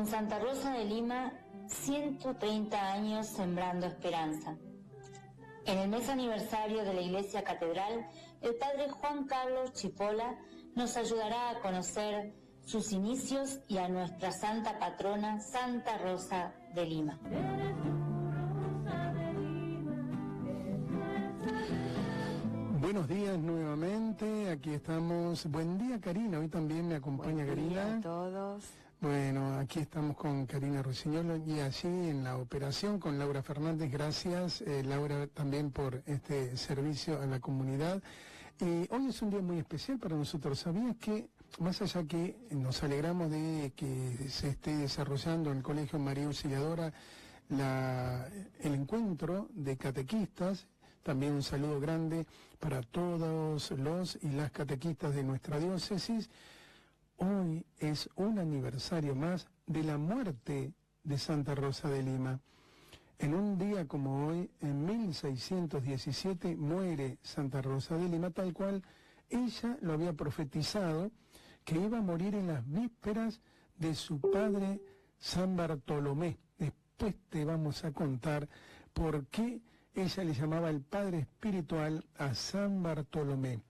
En Santa Rosa de Lima, 130 años sembrando esperanza. En el mes aniversario de la Iglesia Catedral, el Padre Juan Carlos Chipola nos ayudará a conocer sus inicios y a nuestra santa patrona, Santa Rosa de Lima. Buenos días nuevamente, aquí estamos. Buen día, Karina, hoy también me acompaña Karina. Buen día a todos. Bueno, aquí estamos con Karina Rusiñolo y allí en la operación con Laura Fernández. Gracias, Laura, también por este servicio a la comunidad. Hoy es un día muy especial para nosotros. ¿Sabías que, más allá que nos alegramos de que se esté desarrollando en el Colegio María Auxiliadora el encuentro de catequistas? También un saludo grande para todos los y las catequistas de nuestra diócesis. Hoy es un aniversario más de la muerte de Santa Rosa de Lima. En un día como hoy, en 1617, muere Santa Rosa de Lima, tal cual ella lo había profetizado, que iba a morir en las vísperas de su padre San Bartolomé. Después te vamos a contar por qué ella le llamaba el padre espiritual a San Bartolomé.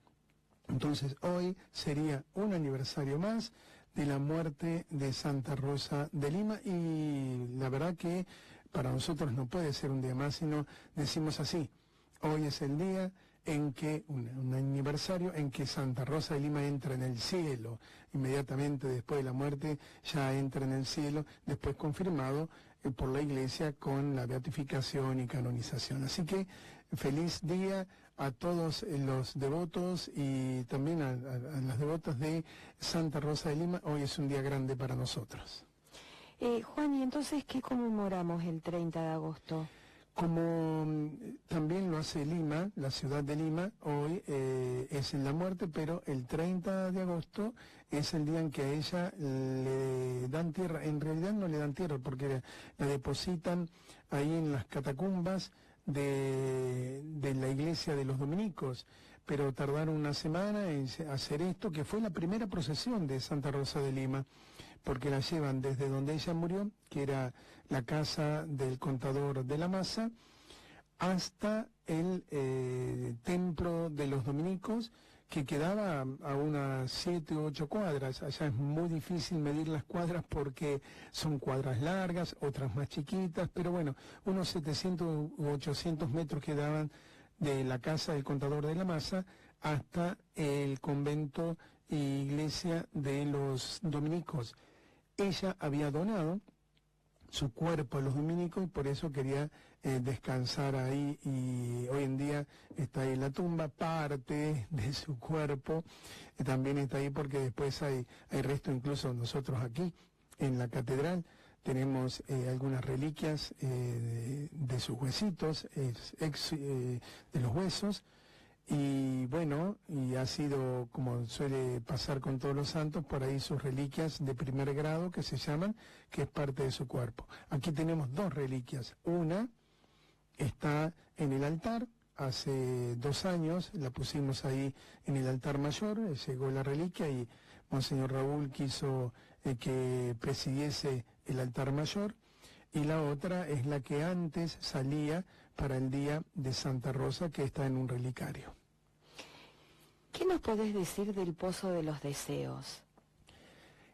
Entonces hoy sería un aniversario más de la muerte de Santa Rosa de Lima y la verdad que para nosotros no puede ser un día más, sino decimos así, hoy es el día en que, un aniversario en que Santa Rosa de Lima entra en el cielo, inmediatamente después de la muerte ya entra en el cielo, después confirmado por la Iglesia con la beatificación y canonización. Así que feliz día a todos los devotos y también a las devotas de Santa Rosa de Lima. Hoy es un día grande para nosotros. Juan, ¿y entonces qué conmemoramos el 30 de agosto? Como también lo hace Lima, la ciudad de Lima, hoy es en la muerte, pero el 30 de agosto es el día en que a ella le dan tierra. En realidad no le dan tierra porque la depositan ahí en las catacumbas de la iglesia de los dominicos, pero tardaron una semana en hacer esto, que fue la primera procesión de Santa Rosa de Lima, porque la llevan desde donde ella murió, que era la casa del contador de la masa, hasta el templo de los dominicos, que quedaba a unas 7 u 8 cuadras. Allá es muy difícil medir las cuadras porque son cuadras largas, otras más chiquitas, pero bueno, unos 700 u 800 metros quedaban de la casa del contador de la masa hasta el convento e iglesia de los dominicos. Ella había donado su cuerpo a los dominicos y por eso quería descansar ahí, y hoy en día está ahí en la tumba. Parte de su cuerpo también está ahí porque después hay resto, incluso nosotros aquí en la catedral tenemos algunas reliquias de sus huesitos, de los huesos. Y bueno, y ha sido, como suele pasar con todos los santos, por ahí sus reliquias de primer grado que se llaman, que es parte de su cuerpo. Aquí tenemos dos reliquias. Una está en el altar, hace 2 años la pusimos ahí en el altar mayor, llegó la reliquia y Monseñor Raúl quiso que presidiese el altar mayor. Y la otra es la que antes salía para el día de Santa Rosa, que está en un relicario. ¿Qué nos podés decir del Pozo de los Deseos?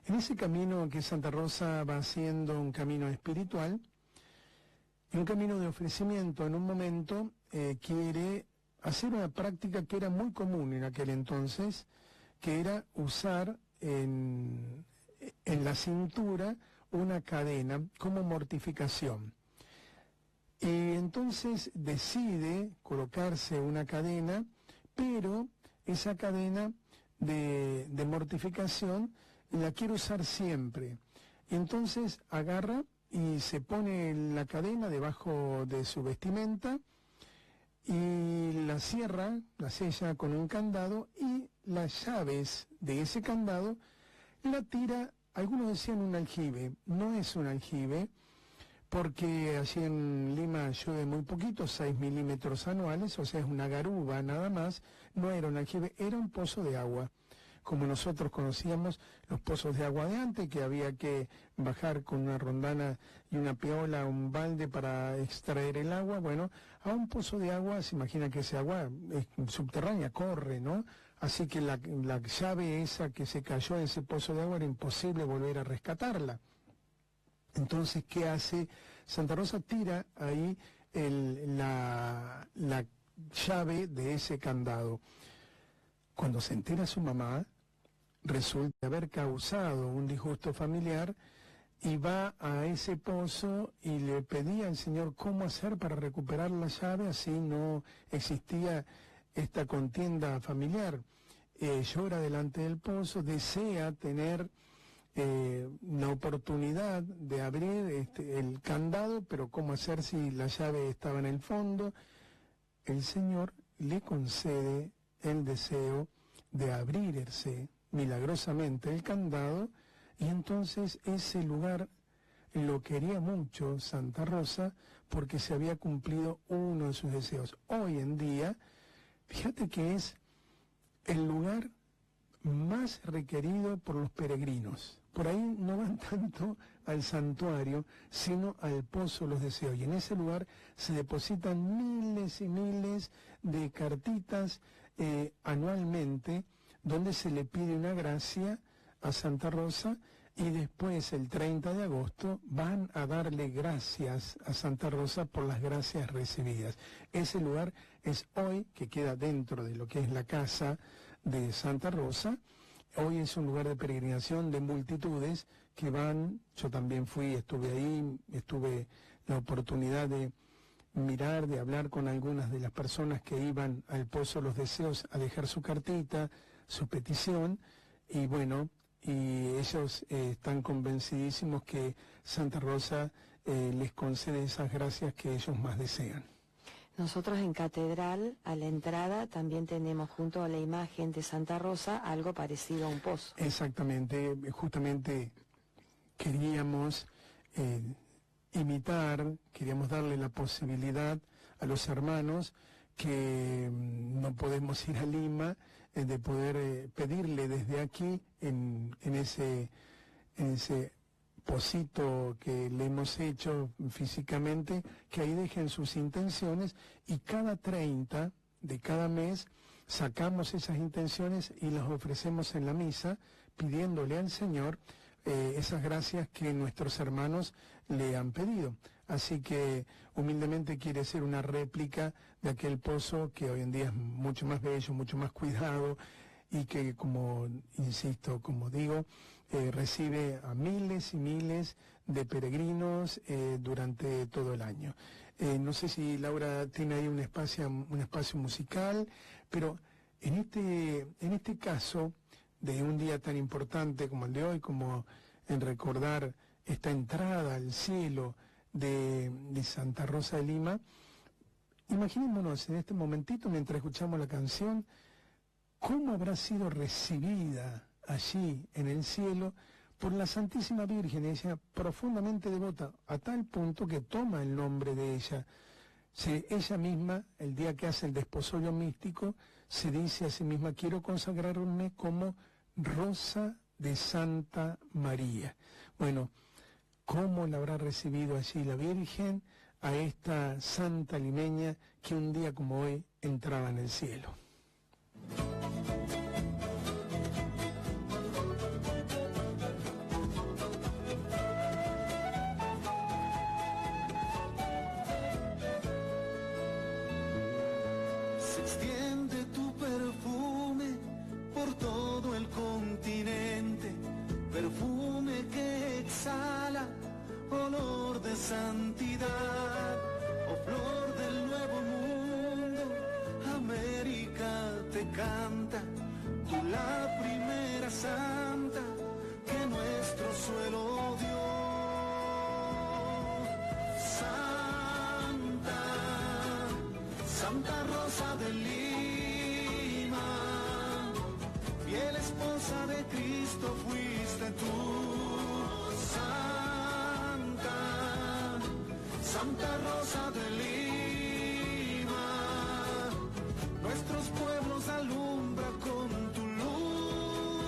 En ese camino que Santa Rosa va haciendo, un camino espiritual, un camino de ofrecimiento, en un momento quiere hacer una práctica que era muy común en aquel entonces, que era usar en la cintura una cadena como mortificación. Y entonces decide colocarse una cadena, pero esa cadena de mortificación la quiere usar siempre. Y entonces agarra y se pone la cadena debajo de su vestimenta y la cierra, la sella con un candado, y las llaves de ese candado la tira. Algunos decían un aljibe. No es un aljibe, porque allí en Lima llueve muy poquito, 6 milímetros anuales, o sea, es una garuba nada más. No era un aljibe, era un pozo de agua. como nosotros conocíamos los pozos de agua de antes, que había que bajar con una rondana y una piola, un balde para extraer el agua. Bueno, a un pozo de agua, se imagina que ese agua es subterránea, corre, ¿no? Así que la llave esa que se cayó en ese pozo de agua era imposible volver a rescatarla. Entonces, ¿qué hace? Santa Rosa tira ahí la llave de ese candado. Cuando se entera su mamá, resulta haber causado un disgusto familiar y va a ese pozo y le pedía al Señor cómo hacer para recuperar la llave, así no existía esta contienda familiar. Llora delante del pozo, desea tener la oportunidad de abrir el candado, pero cómo hacer si la llave estaba en el fondo. El Señor le concede el deseo de abrirse milagrosamente el candado, y entonces ese lugar lo quería mucho Santa Rosa porque se había cumplido uno de sus deseos. Hoy en día, fíjate que es el lugar más requerido por los peregrinos. Por ahí no van tanto al santuario, sino al Pozo de los Deseos. Y en ese lugar se depositan miles y miles de cartitas anualmente, donde se le pide una gracia a Santa Rosa, y después el 30 de agosto van a darle gracias a Santa Rosa por las gracias recibidas. Ese lugar es hoy, que queda dentro de lo que es la casa de Santa Rosa, hoy es un lugar de peregrinación de multitudes que van. Yo también fui, estuve ahí, tuve la oportunidad de mirar, de hablar con algunas de las personas que iban al Pozo de los Deseos a dejar su cartita, su petición, y bueno, y ellos están convencidísimos que Santa Rosa les concede esas gracias que ellos más desean. Nosotros en Catedral, a la entrada, también tenemos junto a la imagen de Santa Rosa algo parecido a un pozo. Exactamente, justamente queríamos queríamos darle la posibilidad a los hermanos que no podemos ir a Lima, de poder pedirle desde aquí, en ese pocito que le hemos hecho físicamente, que ahí dejen sus intenciones, y cada 30 de cada mes sacamos esas intenciones y las ofrecemos en la misa, pidiéndole al Señor esas gracias que nuestros hermanos le han pedido. Así que humildemente quiere ser una réplica de aquel pozo que hoy en día es mucho más bello, mucho más cuidado, y que, como insisto, como digo, recibe a miles y miles de peregrinos durante todo el año. No sé si Laura tiene ahí un espacio musical, pero en este caso de un día tan importante como el de hoy, como en recordar esta entrada al cielo de Santa Rosa de Lima, imaginémonos en este momentito, mientras escuchamos la canción, cómo habrá sido recibida allí en el cielo por la Santísima Virgen, ella profundamente devota, a tal punto que toma el nombre de ella. Ella misma, el día que hace el desposorio místico, se dice a sí misma: quiero consagrarme como Rosa de Santa María. Bueno, ¿cómo la habrá recibido allí la Virgen a esta santa limeña que un día como hoy entraba en el cielo? Se extiende tu perfume por todo el continente, perfume que exhala olor de santidad, oh flor del nuevo mundo. América te canta, tú la primera santa que nuestro suelo dio. Santa, Santa Rosa de Lima, fiel esposa de Cristo fuiste tú. Santa, Santa Rosa de Lima, nuestros pueblos alumbra con tu luz.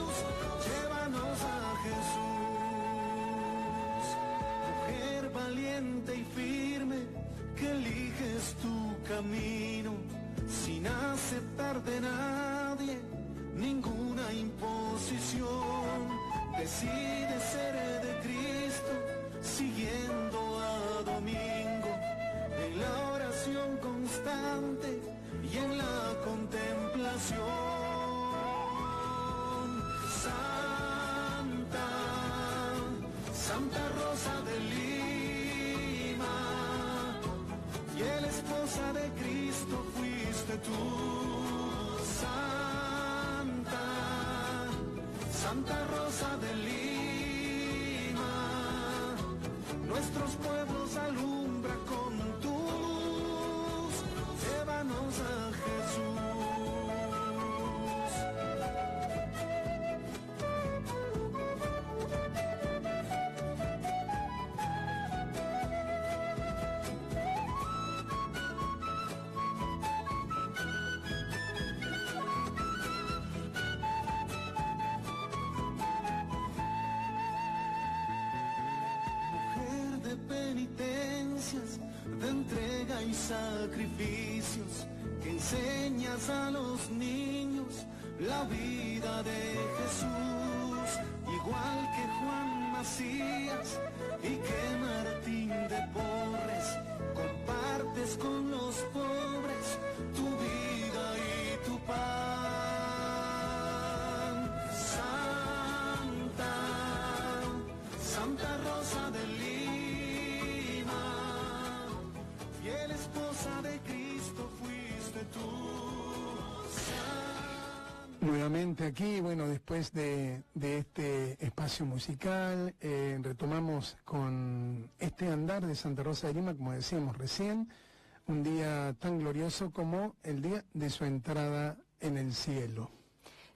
camino sin aceptar de nadie ninguna imposición. Decide ser de Cristo, siguiendo a domingo, en la oración constante y en la contemplación. Santa, Santa Rosa de Lima, fiel esposa de Cristo fuiste tú. Santa, Santa Rosa de Lima, nuestros pueblos alumbra con tu luz, llévanos a Jesús. De entrega y sacrificios, que enseñas a los niños la vida de Jesús, igual que Juan Macías y que Martín de Porres, compartes con los pobres tu vida y tu pan. Santa, Santa Rosa de Lima, esposa de Cristo fuiste tú. Nuevamente aquí, bueno, después de este espacio musical, retomamos con este andar de Santa Rosa de Lima, como decíamos recién, un día tan glorioso como el día de su entrada en el cielo.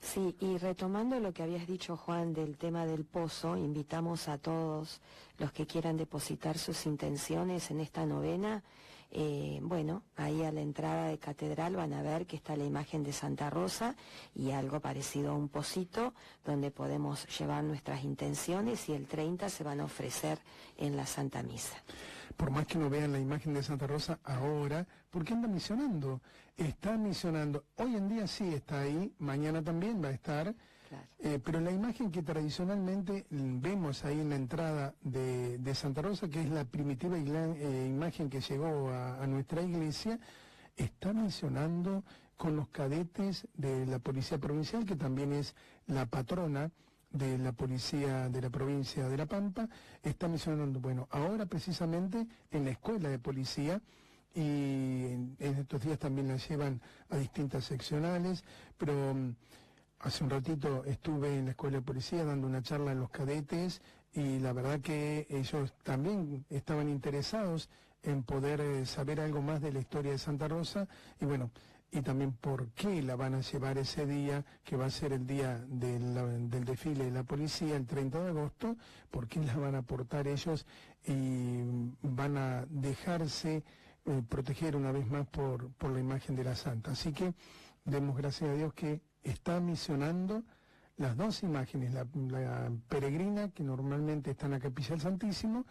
Sí, y retomando lo que habías dicho, Juan, del tema del pozo, invitamos a todos los que quieran depositar sus intenciones en esta novena. Bueno, ahí a la entrada de Catedral van a ver que está la imagen de Santa Rosa y algo parecido a un pocito donde podemos llevar nuestras intenciones, y el 30 se van a ofrecer en la Santa Misa. Por más que no vean la imagen de Santa Rosa ahora, porque anda misionando, está misionando. Hoy en día sí está ahí, mañana también va a estar, claro. Pero la imagen que tradicionalmente vemos ahí en la entrada de Santa Rosa, que es la primitiva imagen que llegó a nuestra iglesia, está misionando con los cadetes de la Policía Provincial, que también es la patrona de la policía de la provincia de La Pampa. Está misionando, bueno, ahora precisamente en la escuela de policía, y en estos días también la llevan a distintas seccionales, pero hace un ratito estuve en la escuela de policía dando una charla a los cadetes, y la verdad que ellos también estaban interesados en poder saber algo más de la historia de Santa Rosa, y bueno, y también por qué la van a llevar ese día, que va a ser el día del desfile de la policía, el 30 de agosto, por qué la van a portar ellos y van a dejarse proteger una vez más por la imagen de la Santa. Así que demos gracias a Dios que está misionando las dos imágenes, la peregrina, que normalmente está en la Capilla del Santísimo,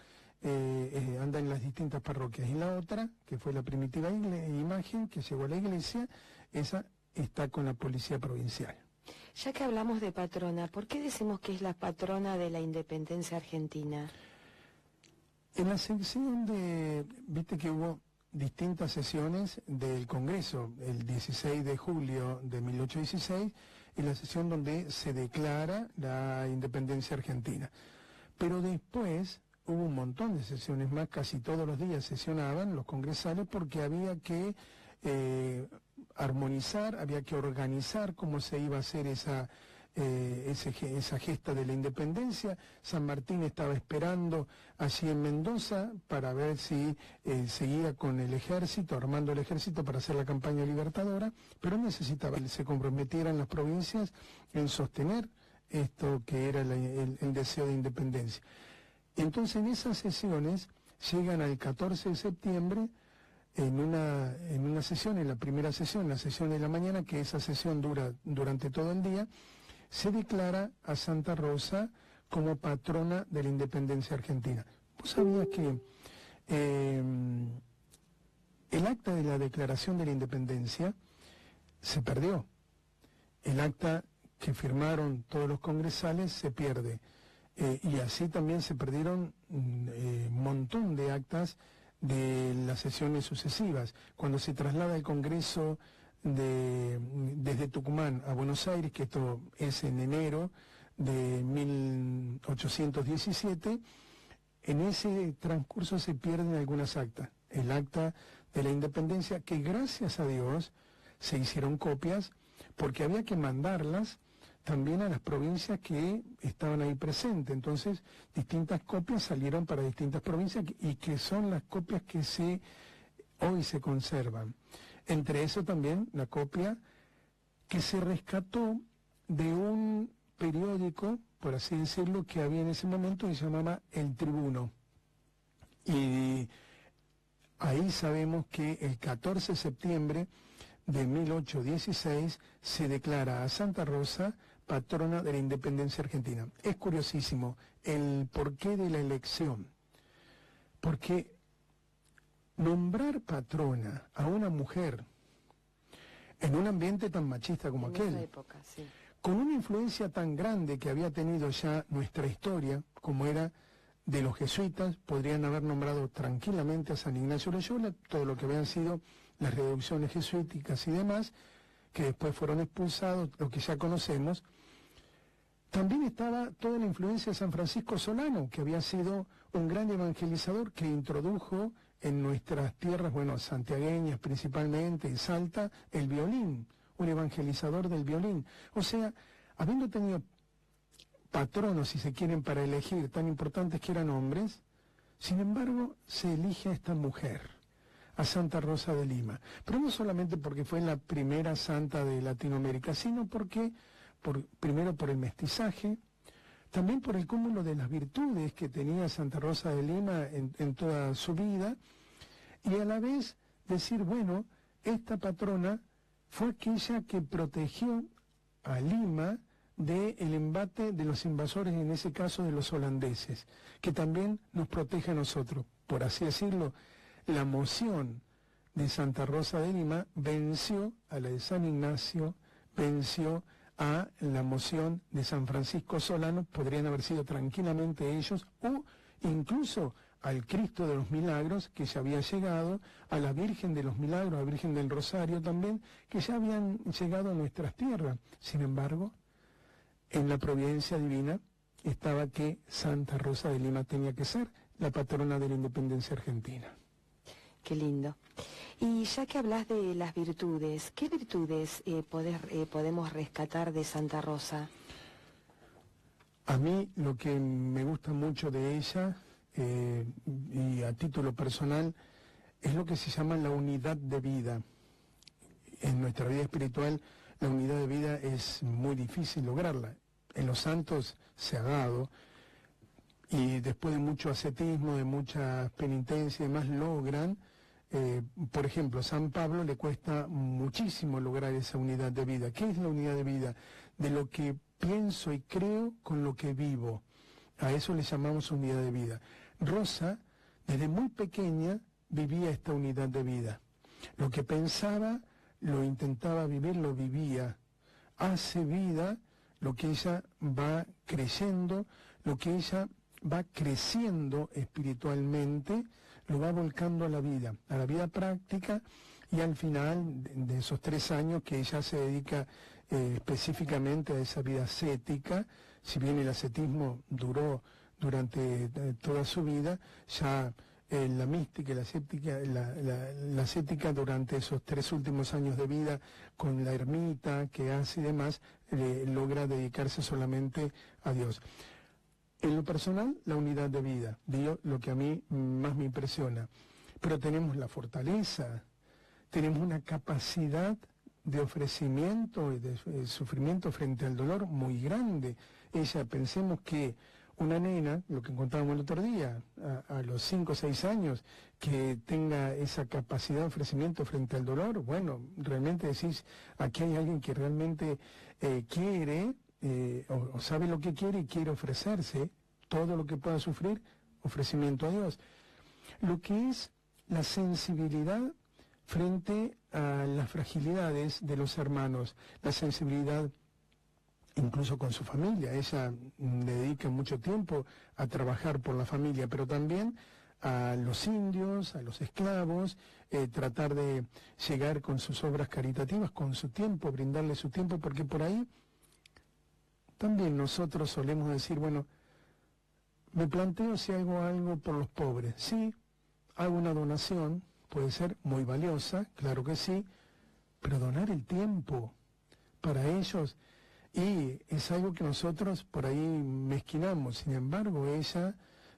anda en las distintas parroquias, y la otra, que fue la primitiva imagen que llegó a la iglesia, esa está con la Policía Provincial. Ya que hablamos de patrona, ¿por qué decimos que es la patrona de la independencia argentina? En la sección viste que hubo distintas sesiones del Congreso, el 16 de julio de 1816, en la sesión donde se declara la independencia argentina. Pero después hubo un montón de sesiones más, casi todos los días sesionaban los congresales, porque había que armonizar, había que organizar cómo se iba a hacer esa gesta de la independencia. San Martín estaba esperando allí en Mendoza para ver si seguía con el ejército, armando el ejército para hacer la campaña libertadora, pero necesitaba que se comprometieran las provincias en sostener esto que era el deseo de independencia. Entonces en esas sesiones llegan al 14 de septiembre en una sesión, en la primera sesión, la sesión de la mañana, que esa sesión dura durante todo el día, se declara a Santa Rosa como patrona de la independencia argentina. ¿Vos sabías que el acta de la Declaración de la Independencia se perdió. El acta que firmaron todos los congresales se pierde. Y así también se perdieron un montón de actas de las sesiones sucesivas. Cuando se traslada el Congreso desde Tucumán a Buenos Aires, que esto es en enero de 1817, en ese transcurso se pierden algunas actas. El acta de la Independencia, que gracias a Dios se hicieron copias, porque había que mandarlas también a las provincias que estaban ahí presentes. Entonces, distintas copias salieron para distintas provincias y que son las copias que hoy se conservan. Entre eso también la copia que se rescató de un periódico, por así decirlo, que había en ese momento y se llamaba El Tribuno. Y ahí sabemos que el 14 de septiembre de 1816 se declara a Santa Rosa patrona de la independencia argentina. Es curiosísimo el porqué de la elección, porque nombrar patrona a una mujer en un ambiente tan machista como aquel, esa época, sí, con una influencia tan grande que había tenido ya nuestra historia, como era de los jesuitas, podrían haber nombrado tranquilamente a San Ignacio de Loyola, todo lo que habían sido las reducciones jesuíticas y demás, que después fueron expulsados, lo que ya conocemos. También estaba toda la influencia de San Francisco Solano, que había sido un gran evangelizador que introdujo en nuestras tierras, bueno, santiagueñas principalmente, y Salta, el violín, un evangelizador del violín. O sea, habiendo tenido patronos, si se quieren, para elegir, tan importantes que eran hombres, sin embargo, se elige a esta mujer, a Santa Rosa de Lima. Pero no solamente porque fue la primera santa de Latinoamérica, sino porque, primero por el mestizaje, también por el cúmulo de las virtudes que tenía Santa Rosa de Lima en toda su vida, y a la vez decir, bueno, esta patrona fue aquella que protegió a Lima del embate de los invasores, en ese caso de los holandeses, que también nos protege a nosotros. Por así decirlo, la moción de Santa Rosa de Lima venció a la de San Ignacio, venció a la moción de San Francisco Solano, podrían haber sido tranquilamente ellos, o incluso al Cristo de los Milagros, que ya había llegado, a la Virgen de los Milagros, a la Virgen del Rosario también, que ya habían llegado a nuestras tierras. Sin embargo, en la providencia divina estaba que Santa Rosa de Lima tenía que ser la patrona de la independencia argentina. Qué lindo. Y ya que hablas de las virtudes, ¿qué virtudes podemos rescatar de Santa Rosa? A mí lo que me gusta mucho de ella, y a título personal, es lo que se llama la unidad de vida. En nuestra vida espiritual, la unidad de vida es muy difícil lograrla. En los santos se ha dado, y después de mucho ascetismo, de mucha penitencia y demás, logran. Por ejemplo, a San Pablo le cuesta muchísimo lograr esa unidad de vida. ¿Qué es la unidad de vida? De lo que pienso y creo con lo que vivo. A eso le llamamos unidad de vida. Rosa, desde muy pequeña, vivía esta unidad de vida. Lo que pensaba, lo intentaba vivir, lo vivía. Hace vida lo que ella va creyendo, lo que ella va creciendo espiritualmente, lo va volcando a la vida práctica, y al final de esos 3 años que ella se dedica específicamente a esa vida ascética, si bien el ascetismo duró durante toda su vida, ya la mística y la ascética durante esos 3 últimos años de vida, con la ermita que hace y demás, logra dedicarse solamente a Dios. En lo personal, la unidad de vida, digo, lo que a mí más me impresiona. Pero tenemos la fortaleza, tenemos una capacidad de ofrecimiento y de sufrimiento frente al dolor muy grande. Ella, pensemos que una nena, lo que contábamos el otro día, a los 5 o 6 años, que tenga esa capacidad de ofrecimiento frente al dolor, bueno, realmente decís, aquí hay alguien que realmente quiere, o sabe lo que quiere y quiere ofrecerse, todo lo que pueda sufrir, ofrecimiento a Dios. Lo que es la sensibilidad frente a las fragilidades de los hermanos, la sensibilidad incluso con su familia. Ella le dedica mucho tiempo a trabajar por la familia, pero también a los indios, a los esclavos, tratar de llegar con sus obras caritativas, con su tiempo, brindarle su tiempo, porque por ahí también nosotros solemos decir, bueno, me planteo si hago algo por los pobres. Sí, hago una donación, puede ser muy valiosa, claro que sí, pero donar el tiempo para ellos, y es algo que nosotros por ahí mezquinamos. Sin embargo, ella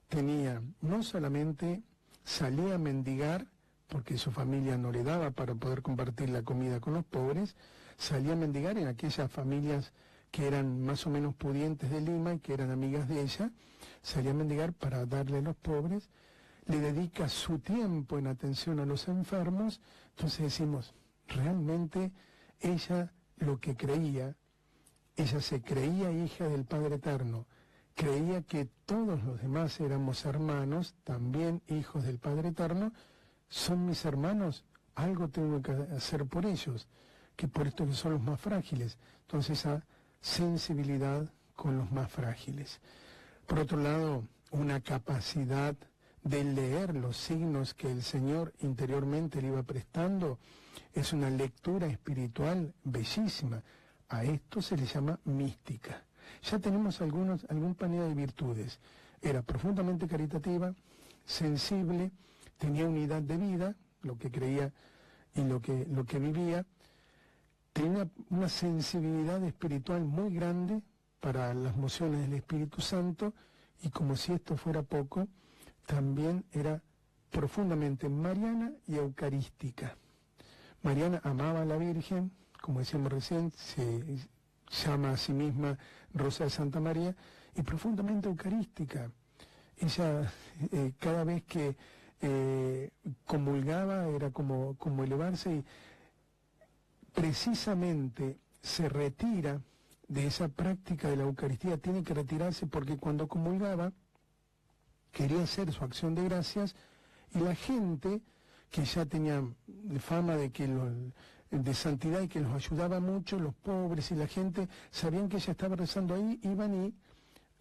tenía, no solamente salía a mendigar, porque su familia no le daba para poder compartir la comida con los pobres, salía a mendigar en aquellas familias que eran más o menos pudientes de Lima y que eran amigas de ella, salía a mendigar para darle a los pobres, le dedica su tiempo en atención a los enfermos. Entonces decimos, realmente ella lo que creía, ella se creía hija del Padre Eterno, creía que todos los demás éramos hermanos, también hijos del Padre Eterno. Son mis hermanos, algo tengo que hacer por ellos, que por esto que son los más frágiles. Entonces esa sensibilidad con los más frágiles. Por otro lado, una capacidad de leer los signos que el Señor interiormente le iba prestando, es una lectura espiritual bellísima. A esto se le llama mística. Ya tenemos algún paneo de virtudes. Era profundamente caritativa, sensible, tenía unidad de vida, lo que creía y lo que vivía, tenía una sensibilidad espiritual muy grande para las mociones del Espíritu Santo, y como si esto fuera poco, también era profundamente mariana y eucarística. Mariana amaba a la Virgen, como decíamos recién, se llama a sí misma Rosa de Santa María, y profundamente eucarística. Ella, cada vez que comulgaba, era como elevarse, y precisamente se retira de esa práctica de la Eucaristía. Tiene que retirarse porque cuando comulgaba quería hacer su acción de gracias, y la gente que ya tenía fama de santidad y que los ayudaba mucho, los pobres y la gente, sabían que ella estaba rezando ahí, iban y,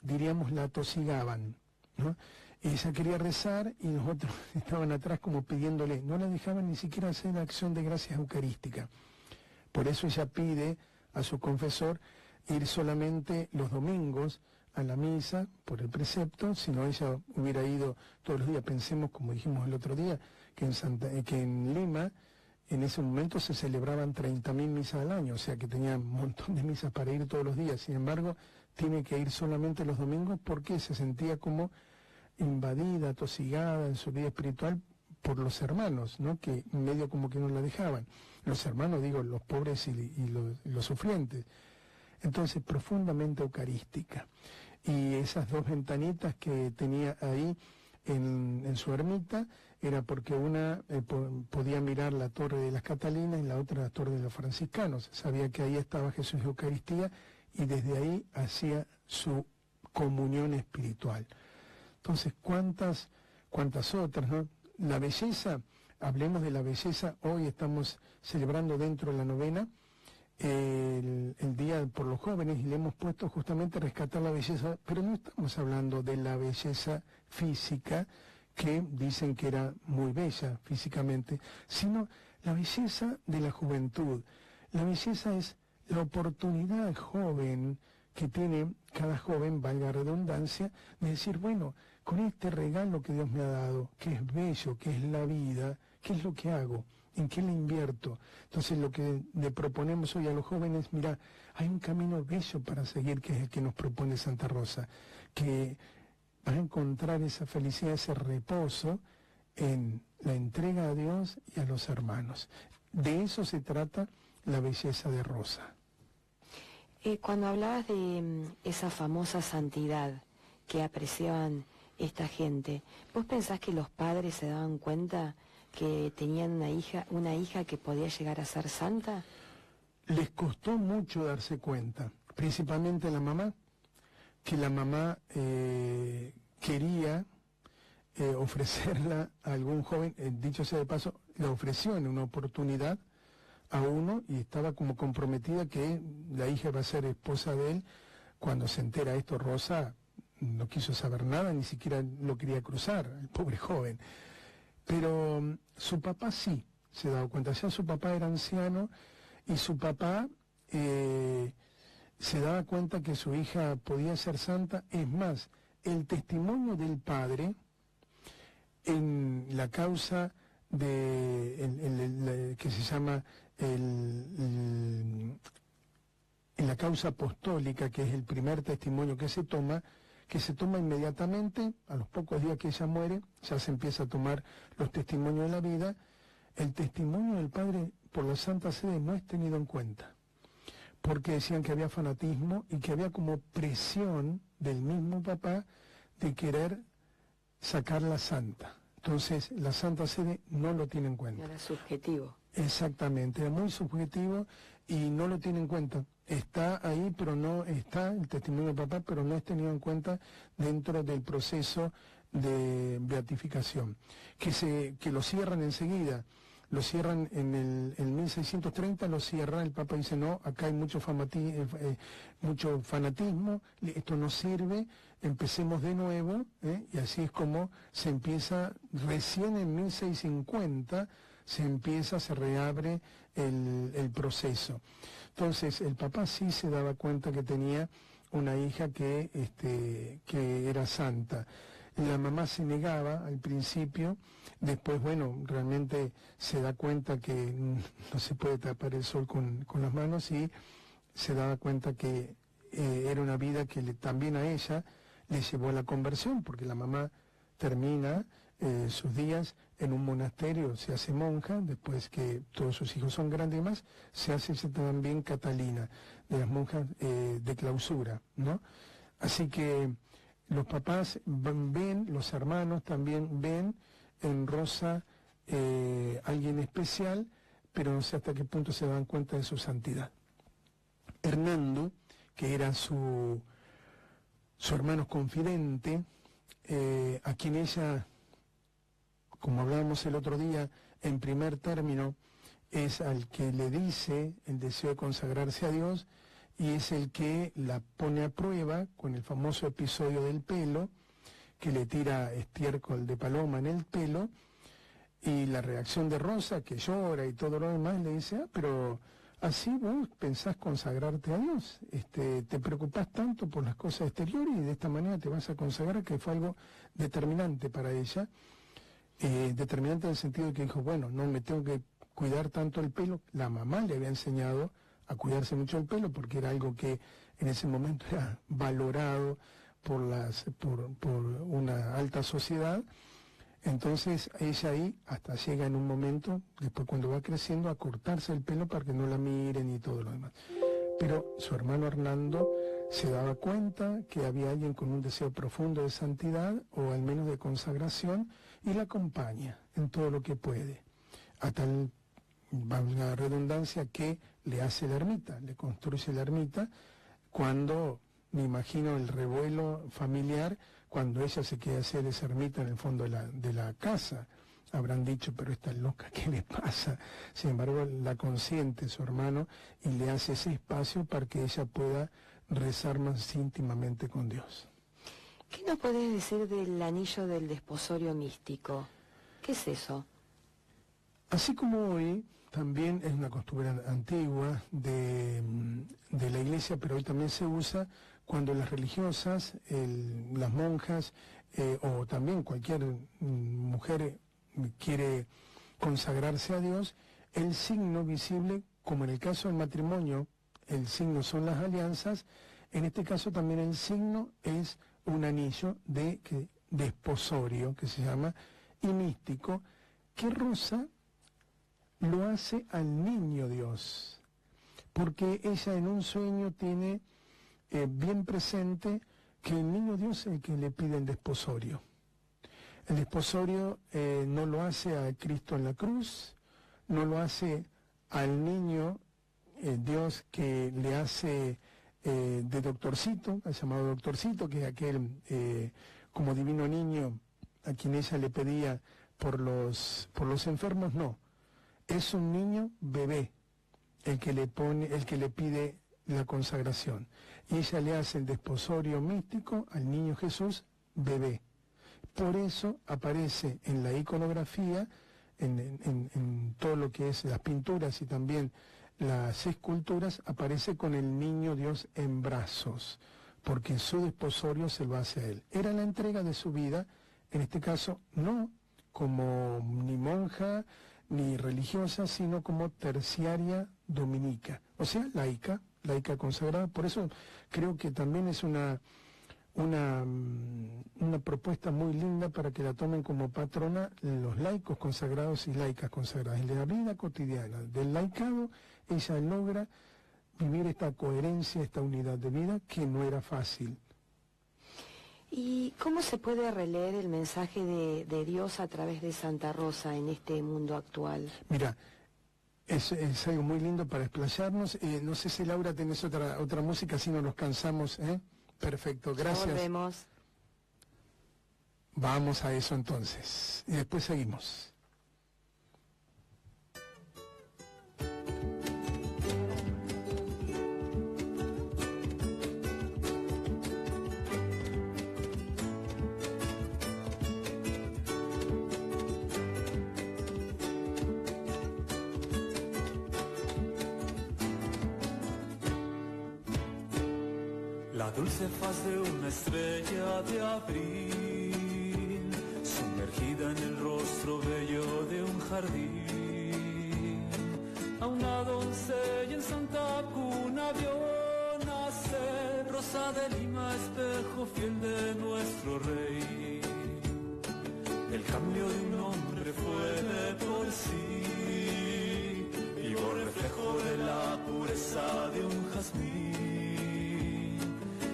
diríamos, la atosigaban, ¿no? Ella quería rezar y los otros estaban atrás como pidiéndole, no la dejaban ni siquiera hacer la acción de gracias eucarística. Por eso ella pide a su confesor ir solamente los domingos a la misa por el precepto, si no ella hubiera ido todos los días. Pensemos, como dijimos el otro día, que en Lima en ese momento se celebraban 30.000 misas al año, o sea que tenía un montón de misas para ir todos los días. Sin embargo, tiene que ir solamente los domingos porque se sentía como invadida, atosigada en su vida espiritual por los hermanos, ¿no? Que medio como que no la dejaban. Los hermanos, digo, los pobres y los sufrientes. Entonces, profundamente eucarística. Y esas dos ventanitas que tenía ahí en su ermita, era porque una podía mirar la Torre de las Catalinas y la otra la Torre de los Franciscanos. Sabía que ahí estaba Jesús de Eucaristía y desde ahí hacía su comunión espiritual. Entonces, ¿cuántas otras, no? La belleza, hablemos de la belleza. Hoy estamos celebrando dentro de la novena el Día por los Jóvenes, y le hemos puesto justamente a rescatar la belleza, pero no estamos hablando de la belleza física, que dicen que era muy bella físicamente, sino la belleza de la juventud. La belleza es la oportunidad joven que tiene cada joven, valga la redundancia, de decir, bueno, con este regalo que Dios me ha dado, que es bello, que es la vida, ¿qué es lo que hago? ¿En qué le invierto? Entonces lo que le proponemos hoy a los jóvenes, mira, hay un camino bello para seguir, que es el que nos propone Santa Rosa, que vas a encontrar esa felicidad, ese reposo en la entrega a Dios y a los hermanos. De eso se trata la belleza de Rosa. Cuando hablabas de esa famosa santidad que apreciaban esta gente, ¿vos pensás que los padres se daban cuenta que tenían una hija que podía llegar a ser santa? Les costó mucho darse cuenta, principalmente la mamá, que la mamá quería ofrecerla a algún joven, dicho sea de paso, le ofreció en una oportunidad a uno y estaba como comprometida que la hija va a ser esposa de él. Cuando se entera esto, Rosa no quiso saber nada, ni siquiera lo quería cruzar, el pobre joven. Pero su papá sí se daba cuenta, ya su papá era anciano y su papá se daba cuenta que su hija podía ser santa. Es más, el testimonio del padre en la causa que se llama en la causa apostólica, que es el primer testimonio que se toma inmediatamente, a los pocos días que ella muere, ya se empieza a tomar los testimonios de la vida. El testimonio del padre por la Santa Sede no es tenido en cuenta, porque decían que había fanatismo y que había como presión del mismo papá de querer sacarla santa. Entonces la Santa Sede no lo tiene en cuenta. Era subjetivo. Exactamente, era muy subjetivo y no lo tiene en cuenta. Está ahí, pero no está el testimonio del papá, pero no es tenido en cuenta dentro del proceso de beatificación. Que lo cierran enseguida, lo cierran en 1630, lo cierra, el Papa dice no, acá hay mucho fanatismo, esto no sirve, empecemos de nuevo, y así es como se empieza, recién en 1650 se reabre el proceso. Entonces el Papa sí se daba cuenta que tenía una hija que era santa. La mamá se negaba al principio, después, bueno, realmente se da cuenta que no se puede tapar el sol con las manos y se daba cuenta que era una vida que también a ella le llevó a la conversión, porque la mamá termina sus días en un monasterio, se hace monja, después que todos sus hijos son grandes y más, se hace también Catalina, de las monjas de clausura, ¿no? Así que los papás ven, los hermanos también ven en Rosa alguien especial, pero no sé hasta qué punto se dan cuenta de su santidad. Hernando, que era su hermano confidente, a quien ella, como hablábamos el otro día, en primer término, es al que le dice el deseo de consagrarse a Dios, y es el que la pone a prueba con el famoso episodio del pelo, que le tira estiércol de paloma en el pelo, y la reacción de Rosa, que llora y todo lo demás, le dice, pero así vos pensás consagrarte a Dios, te preocupás tanto por las cosas exteriores y de esta manera te vas a consagrar, que fue algo determinante para ella, determinante en el sentido de que dijo, bueno, no me tengo que cuidar tanto el pelo. La mamá le había enseñado a cuidarse mucho el pelo porque era algo que en ese momento era valorado por una alta sociedad. Entonces ella ahí hasta llega en un momento, después cuando va creciendo, a cortarse el pelo para que no la miren y todo lo demás. Pero su hermano Hernando se daba cuenta que había alguien con un deseo profundo de santidad o al menos de consagración y la acompaña en todo lo que puede, a tal, valga la redundancia, que le hace la ermita, le construye la ermita, cuando, me imagino el revuelo familiar, cuando ella se quiere hacer esa ermita en el fondo de la casa, habrán dicho, pero esta loca, ¿qué le pasa? Sin embargo, la consiente su hermano y le hace ese espacio para que ella pueda rezar más íntimamente con Dios. ¿Qué nos podés decir del anillo del desposorio místico? ¿Qué es eso? Así como hoy, también es una costumbre antigua de la iglesia, pero hoy también se usa cuando las religiosas, las monjas o también cualquier mujer quiere consagrarse a Dios, el signo visible, como en el caso del matrimonio, el signo son las alianzas, en este caso también el signo es un anillo de desposorio, que se llama, y místico, que Rosa lo hace al niño Dios, porque ella en un sueño tiene bien presente que el niño Dios es el que le pide el desposorio. El desposorio no lo hace a Cristo en la cruz, no lo hace al niño Dios que le hace de doctorcito, el llamado doctorcito, que es aquel como divino niño a quien ella le pedía por los enfermos, no. Es un niño bebé el que le pide la consagración. Y ella le hace el desposorio místico al niño Jesús bebé. Por eso aparece en la iconografía, en todo lo que es las pinturas y también las esculturas, aparece con el niño Dios en brazos, porque su desposorio se lo hace a él. Era la entrega de su vida, en este caso no como ni monja ni religiosa, sino como terciaria dominica, o sea, laica consagrada. Por eso creo que también es una propuesta muy linda para que la tomen como patrona los laicos consagrados y laicas consagradas. En la vida cotidiana del laicado, ella logra vivir esta coherencia, esta unidad de vida que no era fácil. ¿Y cómo se puede releer el mensaje de Dios a través de Santa Rosa en este mundo actual? Mira, es algo muy lindo para explayarnos. No sé si, Laura, tenés otra música, si no nos cansamos, ¿eh? Perfecto, gracias. Ya volvemos. Vamos a eso entonces, y después seguimos. La dulce faz de una estrella de abril, sumergida en el rostro bello de un jardín. A una doncella en santa cuna vio nacer, Rosa de Lima, espejo fiel de nuestro rey. El cambio de un hombre fue de por sí, vivo reflejo de la pureza de un jazmín.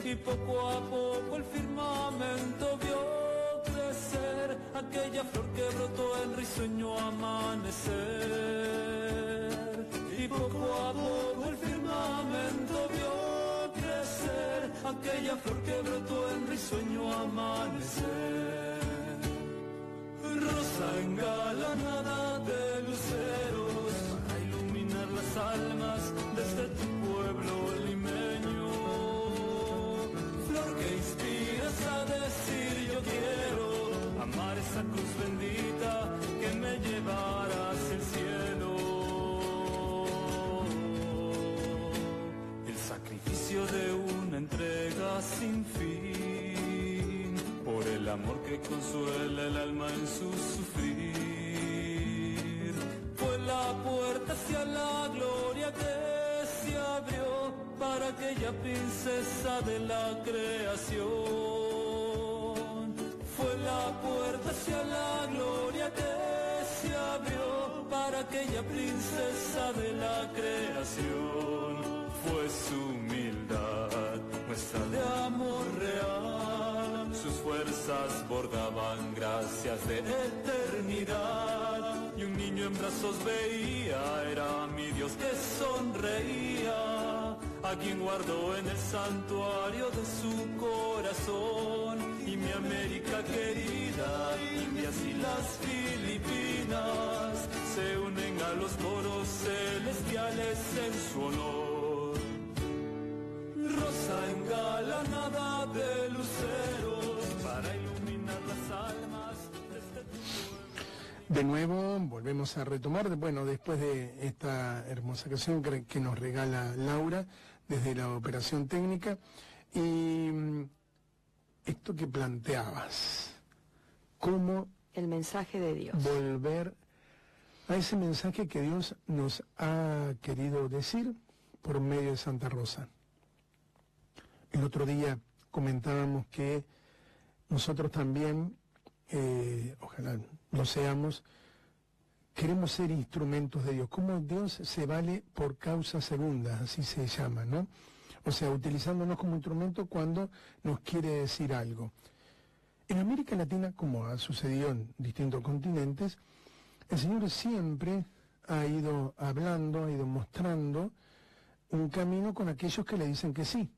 Y poco a poco el firmamento vio crecer aquella flor que brotó en risueño amanecer. Y poco a poco el firmamento vio crecer aquella flor que brotó en risueño amanecer. Rosa engalanada de luceros para iluminar las almas desde tu pueblo limeño. Flor que inspiras a decir yo quiero amar esa cruz bendita que me llevará hacia el cielo. El sacrificio de una entrega sin fin por el amor que consuela el alma en su sufrir. Fue la puerta hacia la gloria que se abrió para aquella princesa de la creación. Fue la puerta hacia la gloria que se abrió para aquella princesa de la creación. Fue su humildad, muestra de amor real. Sus fuerzas bordaban gracias de eternidad. Y un niño en brazos veía, era mi Dios que sonreía, a quien guardó en el santuario de su corazón. Y mi América querida, Indias y las Filipinas, se unen a los coros celestiales en su honor. Rosa engalanada de luceros para iluminar las almas de este pueblo. De nuevo, volvemos a retomar, bueno, después de esta hermosa canción que nos regala Laura desde la operación técnica, y esto que planteabas, cómo El mensaje de Dios. volver a ese mensaje que Dios nos ha querido decir por medio de Santa Rosa. El otro día comentábamos que nosotros también, ojalá lo seamos, queremos ser instrumentos de Dios. Como Dios se vale por causa segunda, así se llama, ¿no? O sea, utilizándonos como instrumento cuando nos quiere decir algo. En América Latina, como ha sucedido en distintos continentes, el Señor siempre ha ido hablando, ha ido mostrando un camino con aquellos que le dicen que sí.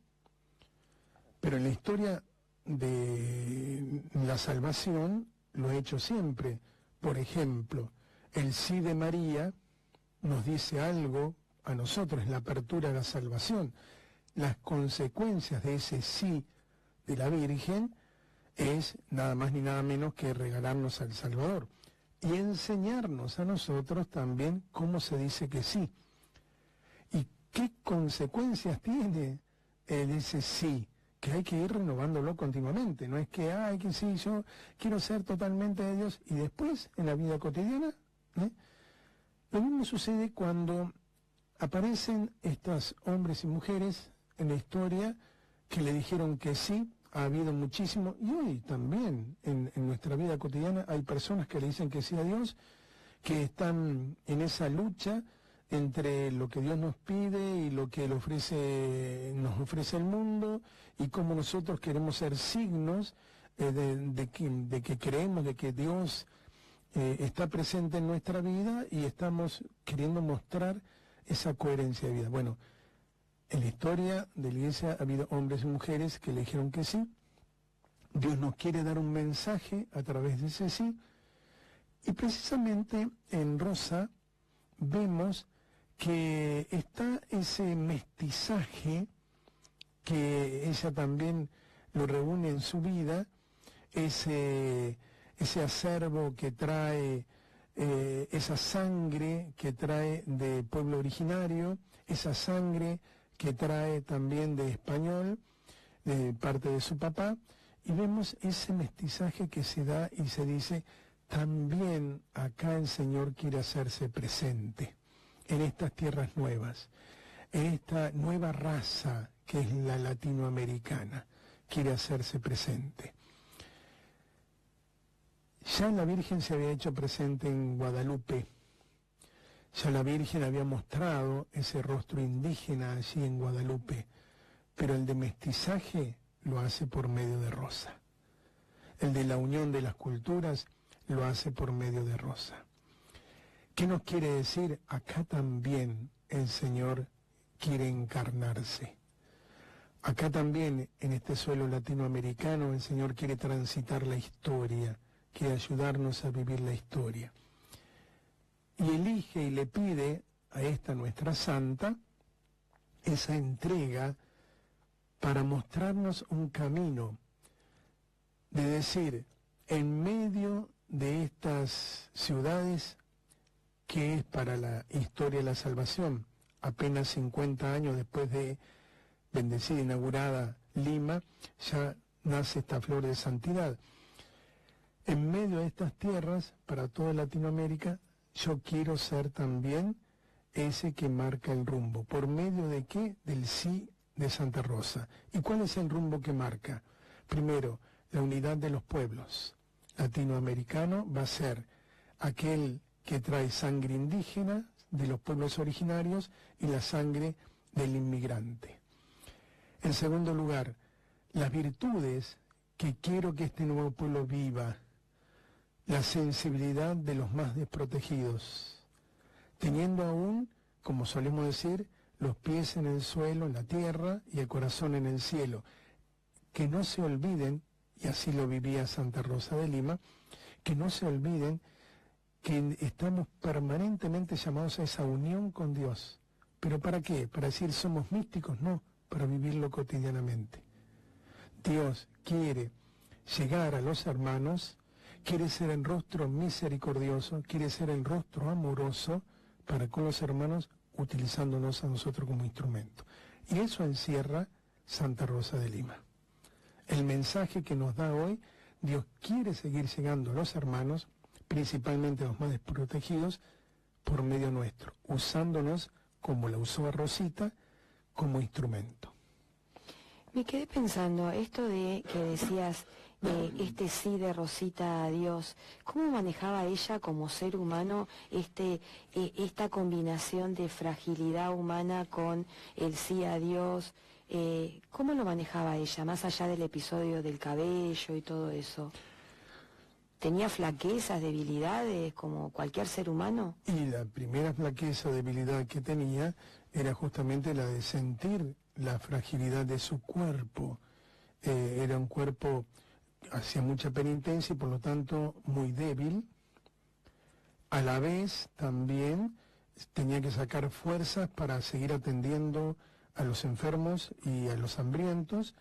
Pero en la historia de la salvación, lo ha hecho siempre. Por ejemplo, el sí de María nos dice algo a nosotros, en la apertura a la salvación. Las consecuencias de ese sí de la Virgen es nada más ni nada menos que regalarnos al Salvador y enseñarnos a nosotros también cómo se dice que sí. ¿Y qué consecuencias tiene ese sí? Que hay que ir renovándolo continuamente. No es que, ay, que sí, yo quiero ser totalmente de Dios y después, en la vida cotidiana, lo mismo sucede cuando aparecen estos hombres y mujeres en la historia que le dijeron que sí. Ha habido muchísimo, y hoy también en nuestra vida cotidiana hay personas que le dicen que sí a Dios, que están en esa lucha entre lo que Dios nos pide y lo que nos ofrece el mundo, y cómo nosotros queremos ser signos de que creemos, de que Dios está presente en nuestra vida y estamos queriendo mostrar esa coherencia de vida. Bueno, en la historia de la Iglesia ha habido hombres y mujeres que le dijeron que sí. Dios nos quiere dar un mensaje a través de ese sí. Y precisamente en Rosa vemos que está ese mestizaje que ella también lo reúne en su vida, ese acervo que trae, esa sangre que trae de pueblo originario, esa sangre que trae también de español, de parte de su papá, y vemos ese mestizaje que se da y se dice, también acá el Señor quiere hacerse presente, en estas tierras nuevas, en esta nueva raza que es la latinoamericana, quiere hacerse presente. Ya la Virgen se había hecho presente en Guadalupe. Ya la Virgen había mostrado ese rostro indígena allí en Guadalupe, pero el de mestizaje lo hace por medio de Rosa. El de la unión de las culturas lo hace por medio de Rosa. ¿Qué nos quiere decir? Acá también el Señor quiere encarnarse. Acá también, en este suelo latinoamericano, el Señor quiere transitar la historia, quiere ayudarnos a vivir la historia. Y elige y le pide a esta nuestra santa esa entrega para mostrarnos un camino, de decir, en medio de estas ciudades que es para la historia de la salvación, apenas 50 años después de bendecida, inaugurada Lima, ya nace esta flor de santidad. En medio de estas tierras, para toda Latinoamérica, yo quiero ser también ese que marca el rumbo. ¿Por medio de qué? Del sí de Santa Rosa. ¿Y cuál es el rumbo que marca? Primero, la unidad de los pueblos. Latinoamericano va a ser aquel que trae sangre indígena de los pueblos originarios y la sangre del inmigrante. En segundo lugar, las virtudes que quiero que este nuevo pueblo viva. La sensibilidad de los más desprotegidos, teniendo aún, como solemos decir, los pies en el suelo, en la tierra, y el corazón en el cielo. Que no se olviden, y así lo vivía Santa Rosa de Lima, que no se olviden que estamos permanentemente llamados a esa unión con Dios. ¿Pero para qué? ¿Para decir somos místicos? No, para vivirlo cotidianamente. Dios quiere llegar a los hermanos, quiere ser el rostro misericordioso, quiere ser el rostro amoroso para con los hermanos, utilizándonos a nosotros como instrumento. Y eso encierra Santa Rosa de Lima. El mensaje que nos da hoy, Dios quiere seguir llegando a los hermanos, principalmente a los más desprotegidos, por medio nuestro, usándonos, como la usó a Rosita, como instrumento. Me quedé pensando, esto de que decías, este sí de Rosita a Dios, ¿cómo manejaba ella como ser humano esta combinación de fragilidad humana con el sí a Dios? ¿Cómo lo manejaba ella, más allá del episodio del cabello y todo eso? ¿Tenía flaquezas, debilidades, como cualquier ser humano? Y la primera flaqueza o debilidad que tenía era justamente la de sentir la fragilidad de su cuerpo. Era un cuerpo hacía mucha penitencia y por lo tanto muy débil. A la vez también tenía que sacar fuerzas para seguir atendiendo a los enfermos y a los hambrientos.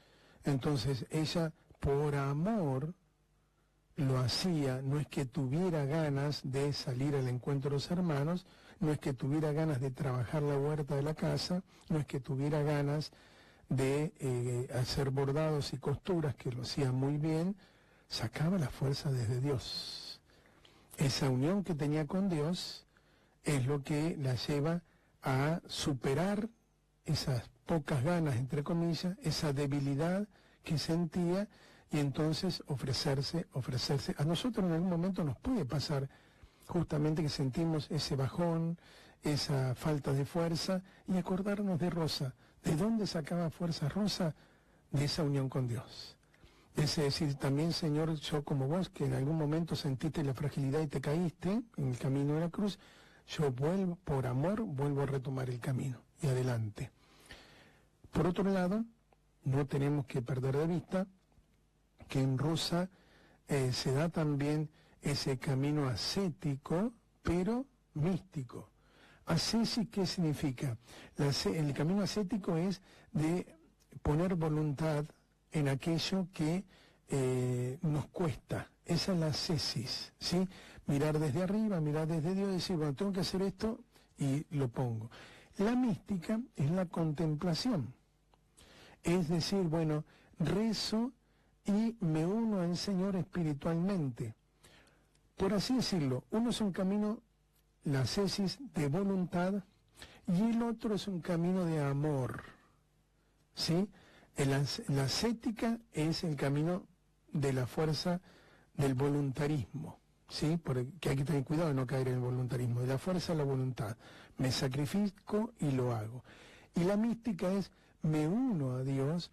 Entonces ella, por amor, lo hacía. No es que tuviera ganas de salir al encuentro de los hermanos, no es que tuviera ganas de trabajar la huerta de la casa, no es que tuviera ganas de hacer bordados y costuras, que lo hacía muy bien, sacaba la fuerza desde Dios. Esa unión que tenía con Dios es lo que la lleva a superar esas pocas ganas, entre comillas, esa debilidad que sentía, y entonces ofrecerse. A nosotros en algún momento nos puede pasar justamente que sentimos ese bajón, esa falta de fuerza, y acordarnos de Rosa. ¿De dónde sacaba fuerza Rosa? De esa unión con Dios. Es decir, también, Señor, yo como vos, que en algún momento sentiste la fragilidad y te caíste en el camino de la cruz, yo vuelvo, por amor, vuelvo a retomar el camino y adelante. Por otro lado, no tenemos que perder de vista que en Rosa se da también ese camino ascético, pero místico. Ascesis, ¿qué significa? El camino ascético es de poner voluntad en aquello que nos cuesta. Esa es la ascesis, ¿sí? Mirar desde arriba, mirar desde Dios y decir, bueno, tengo que hacer esto y lo pongo. La mística es la contemplación. Es decir, bueno, rezo y me uno al Señor espiritualmente. Por así decirlo, uno es un camino, la ascesis, de voluntad, y el otro es un camino de amor, ¿sí? La ascética es el camino de la fuerza del voluntarismo, ¿sí? Porque hay que tener cuidado de no caer en el voluntarismo, de la fuerza a la voluntad. Me sacrifico y lo hago. Y la mística es, me uno a Dios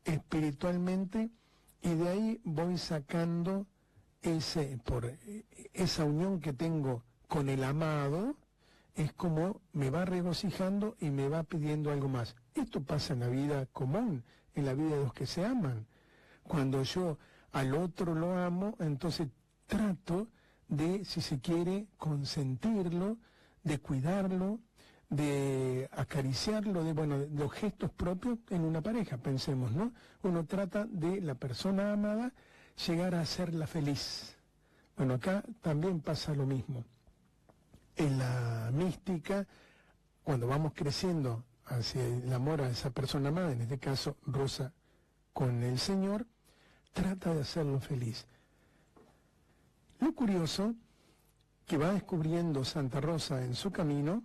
espiritualmente, y de ahí voy sacando esa unión que tengo con el amado, es como me va regocijando y me va pidiendo algo más. Esto pasa en la vida común, en la vida de los que se aman. Cuando yo al otro lo amo, entonces trato de, si se quiere, consentirlo, de cuidarlo, de acariciarlo, de los gestos propios en una pareja, pensemos, ¿no? Uno trata de la persona amada llegar a hacerla feliz. Bueno, acá también pasa lo mismo. En la mística, cuando vamos creciendo hacia el amor a esa persona amada, en este caso Rosa con el Señor, trata de hacerlo feliz. Lo curioso que va descubriendo Santa Rosa en su camino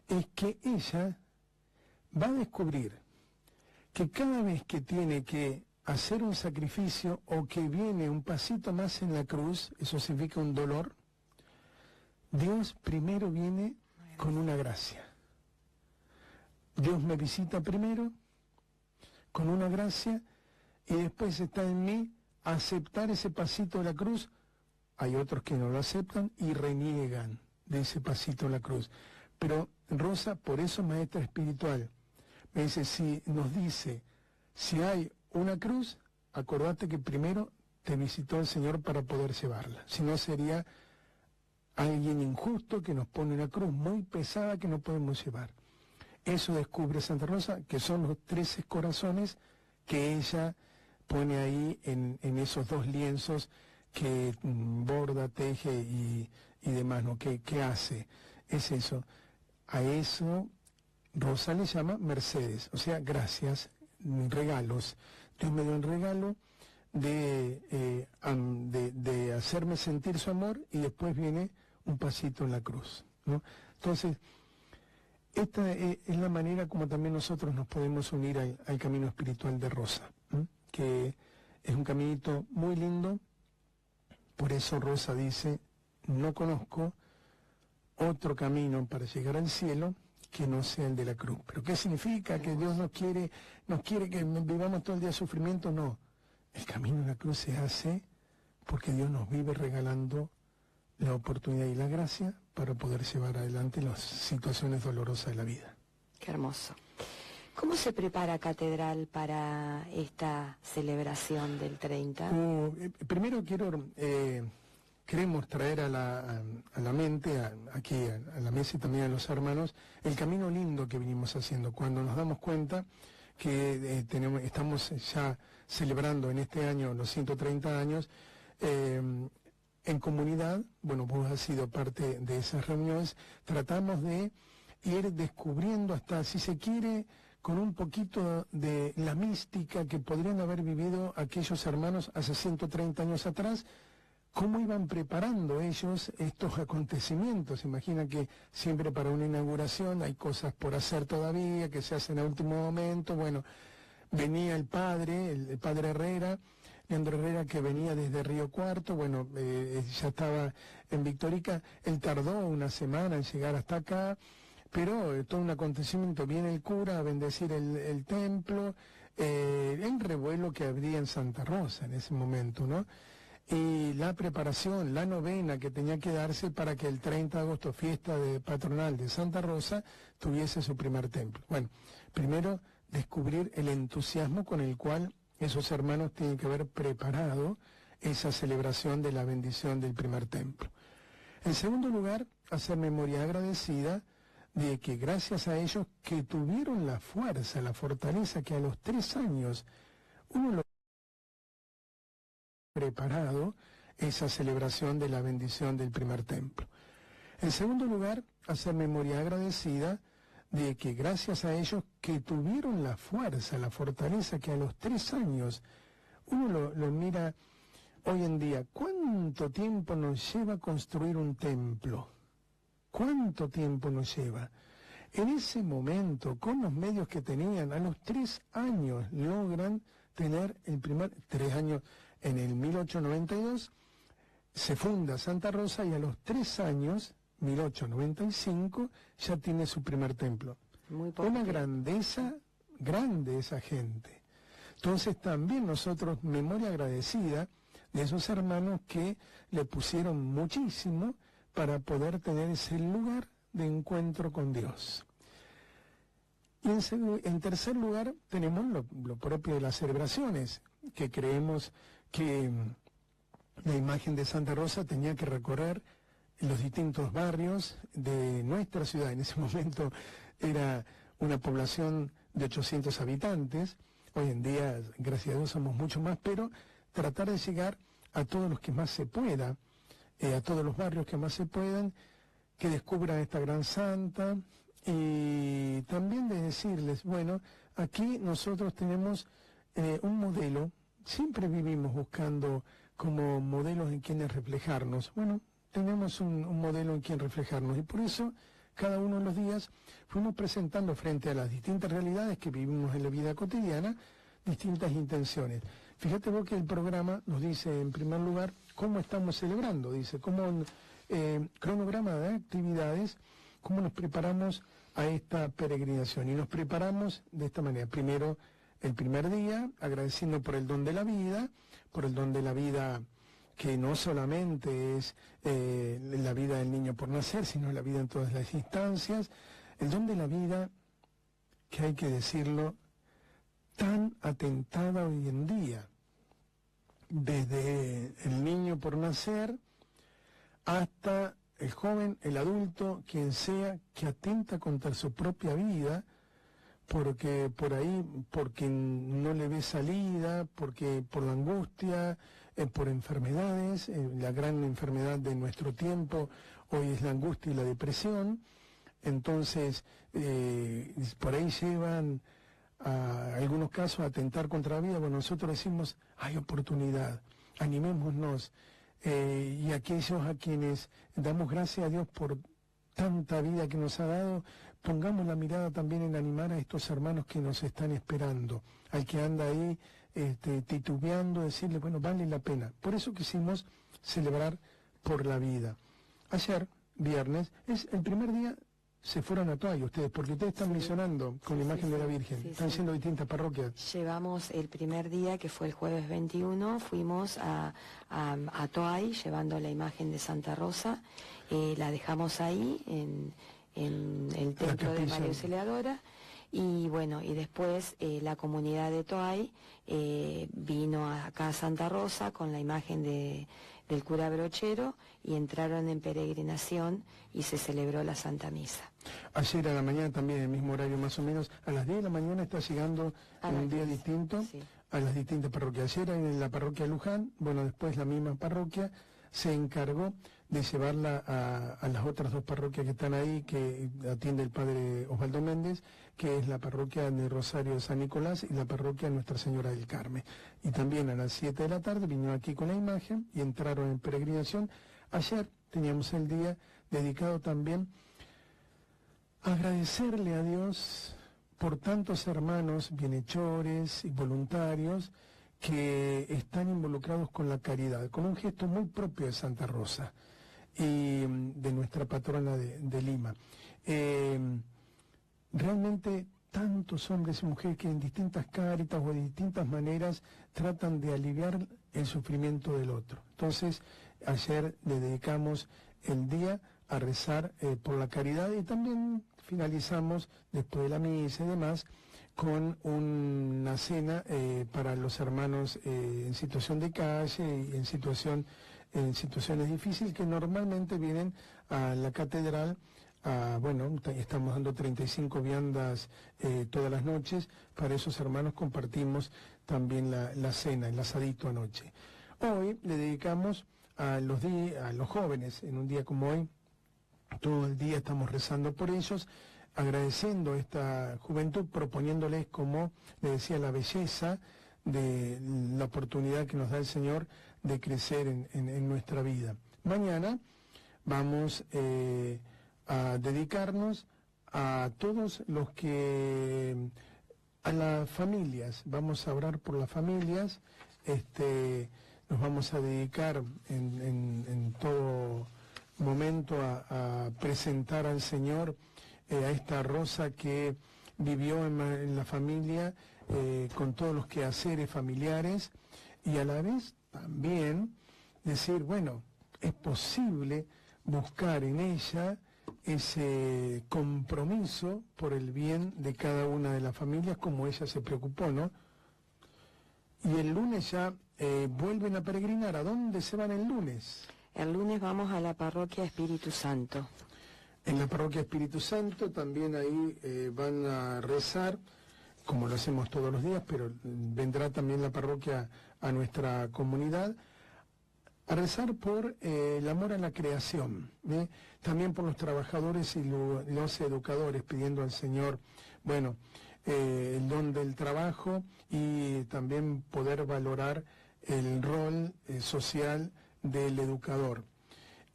es que ella va a descubrir que cada vez que tiene que hacer un sacrificio o que viene un pasito más en la cruz, eso significa un dolor, Dios primero viene con una gracia. Dios me visita primero con una gracia y después está en mí aceptar ese pasito de la cruz. Hay otros que no lo aceptan y reniegan de ese pasito de la cruz. Pero Rosa, por eso maestra espiritual, me dice, nos dice, si hay una cruz, acordate que primero te visitó el Señor para poder llevarla. Si no sería alguien injusto que nos pone una cruz muy pesada que no podemos llevar. Eso descubre Santa Rosa, que son los 13 corazones que ella pone ahí en esos dos lienzos que borda, teje y demás, ¿no? ¿Qué hace? Es eso. A eso Rosa le llama mercedes, o sea, gracias, regalos. Dios me dio un regalo de hacerme sentir su amor y después viene un pasito en la cruz, ¿no? Entonces, esta es la manera como también nosotros nos podemos unir al camino espiritual de Rosa, ¿no? Que es un caminito muy lindo. Por eso Rosa dice, no conozco otro camino para llegar al cielo que no sea el de la cruz. ¿Pero qué significa? ¿Que Dios nos quiere que vivamos todo el día de sufrimiento? No. El camino de la cruz se hace porque Dios nos vive regalando la oportunidad y la gracia para poder llevar adelante las situaciones dolorosas de la vida. Qué hermoso. ¿Cómo se prepara Catedral para esta celebración del 30? Primero queremos traer a la mente, aquí a la mesa y también a los hermanos, el camino lindo que venimos haciendo. Cuando nos damos cuenta que estamos ya celebrando en este año los 130 años, en comunidad, bueno, vos has sido parte de esas reuniones, tratamos de ir descubriendo hasta, si se quiere, con un poquito de la mística que podrían haber vivido aquellos hermanos hace 130 años atrás, cómo iban preparando ellos estos acontecimientos. Imagina que siempre para una inauguración hay cosas por hacer todavía, que se hacen a último momento. Bueno, venía el padre Herrera, Leandro Herrera, que venía desde Río Cuarto, bueno, ya estaba en Victorica, él tardó una semana en llegar hasta acá, pero todo un acontecimiento, viene el cura a bendecir el templo, el revuelo que habría en Santa Rosa en ese momento, ¿no? Y la preparación, la novena que tenía que darse para que el 30 de agosto, fiesta patronal de Santa Rosa, tuviese su primer templo. Bueno, primero descubrir el entusiasmo con el cual esos hermanos tienen que haber preparado esa celebración de la bendición del primer templo. En segundo lugar, hacer memoria agradecida de que gracias a ellos que tuvieron la fuerza, la fortaleza que a los 3 años uno lo preparado esa celebración de la bendición del primer templo. En segundo lugar, hacer memoria agradecida de que gracias a ellos que tuvieron la fuerza, la fortaleza que a los 3 años uno lo mira hoy en día. ¿Cuánto tiempo nos lleva construir un templo? ¿Cuánto tiempo nos lleva? En ese momento, con los medios que tenían, a los 3 años logran tener el primer 3 años. En el 1892 se funda Santa Rosa y a los 3 años, 1895, ya tiene su primer templo. Una grandeza grande esa gente. Entonces también nosotros, memoria agradecida de esos hermanos que le pusieron muchísimo para poder tener ese lugar de encuentro con Dios. Y en tercer lugar tenemos lo propio de las celebraciones, que creemos que la imagen de Santa Rosa tenía que recorrer los distintos barrios de nuestra ciudad. En ese momento era una población de 800 habitantes, hoy en día, gracias a Dios, somos mucho más, pero tratar de llegar a todos los que más se pueda, a todos los barrios que más se puedan, que descubran esta gran santa, y también de decirles, bueno, aquí nosotros tenemos un modelo, siempre vivimos buscando como modelos en quienes reflejarnos. Bueno, tenemos un modelo en quien reflejarnos, y por eso cada uno de los días fuimos presentando frente a las distintas realidades que vivimos en la vida cotidiana, distintas intenciones. Fíjate vos que el programa nos dice, en primer lugar, cómo estamos celebrando, dice, cómo cronograma de actividades, cómo nos preparamos a esta peregrinación. Y nos preparamos de esta manera. Primero, el primer día, agradeciendo por el don de la vida, que no solamente es la vida del niño por nacer, sino la vida en todas las instancias, el don de la vida, que hay que decirlo, tan atentada hoy en día, desde el niño por nacer hasta el joven, el adulto, quien sea, que atenta contra su propia vida, porque no le ve salida, porque por la angustia, por enfermedades, la gran enfermedad de nuestro tiempo hoy es la angustia y la depresión. Entonces, por ahí llevan a algunos casos a atentar contra la vida. Bueno, nosotros decimos, hay oportunidad, animémonos, y aquellos a quienes damos gracias a Dios por tanta vida que nos ha dado, pongamos la mirada también en animar a estos hermanos que nos están esperando, al que anda ahí titubeando, decirle, bueno, vale la pena. Por eso quisimos celebrar por la vida. Ayer, viernes, es el primer día, se fueron a Toay ustedes, porque ustedes están misionando con la imagen de la Virgen, están yendo a distintas parroquias. Llevamos el primer día, que fue el jueves 21, fuimos a Toay llevando la imagen de Santa Rosa, la dejamos ahí en el templo de María Auxiliadora, Y bueno, y después la comunidad de Toay vino acá a Santa Rosa con la imagen del cura Brochero y entraron en peregrinación y se celebró la Santa Misa. Ayer a la mañana también, el mismo horario más o menos, a las 10 de la mañana está llegando en un día distinto sí, a las distintas parroquias. Ayer en la parroquia Luján, bueno, después la misma parroquia se encargó de llevarla a las otras dos parroquias que están ahí, que atiende el padre Osvaldo Méndez, que es la parroquia de Rosario de San Nicolás y la parroquia Nuestra Señora del Carmen. Y también a las 7 de la tarde vinieron aquí con la imagen y entraron en peregrinación. Ayer teníamos el día dedicado también a agradecerle a Dios por tantos hermanos bienhechores y voluntarios que están involucrados con la caridad, con un gesto muy propio de Santa Rosa y de nuestra patrona de Lima. Realmente tantos hombres y mujeres que en distintas cáritas o de distintas maneras tratan de aliviar el sufrimiento del otro. Entonces, ayer le dedicamos el día a rezar por la caridad y también finalizamos, después de la misa y demás, con una cena para los hermanos en situación de calle y en situaciones difíciles que normalmente vienen a la catedral. Estamos dando 35 viandas todas las noches. Para esos hermanos compartimos también la cena, el asadito anoche. Hoy le dedicamos a los jóvenes, en un día como hoy, todo el día estamos rezando por ellos, agradeciendo a esta juventud, proponiéndoles, como le decía, la belleza de la oportunidad que nos da el Señor de crecer en nuestra vida. Mañana vamos a dedicarnos a todos los que, a las familias, vamos a orar por las familias, nos vamos a dedicar en todo momento a presentar al Señor a esta Rosa que vivió en la familia con todos los quehaceres familiares y a la vez también decir, bueno, es posible buscar en ella ese compromiso por el bien de cada una de las familias como ella se preocupó, ¿no? Y el lunes ya vuelven a peregrinar. ¿A dónde se van el lunes? El lunes vamos a la parroquia Espíritu Santo. En la parroquia Espíritu Santo también ahí van a rezar, como lo hacemos todos los días, pero vendrá también la parroquia a nuestra comunidad, a rezar por el amor a la creación, también por los trabajadores y los educadores, pidiendo al Señor, bueno, el don del trabajo y también poder valorar el rol social del educador.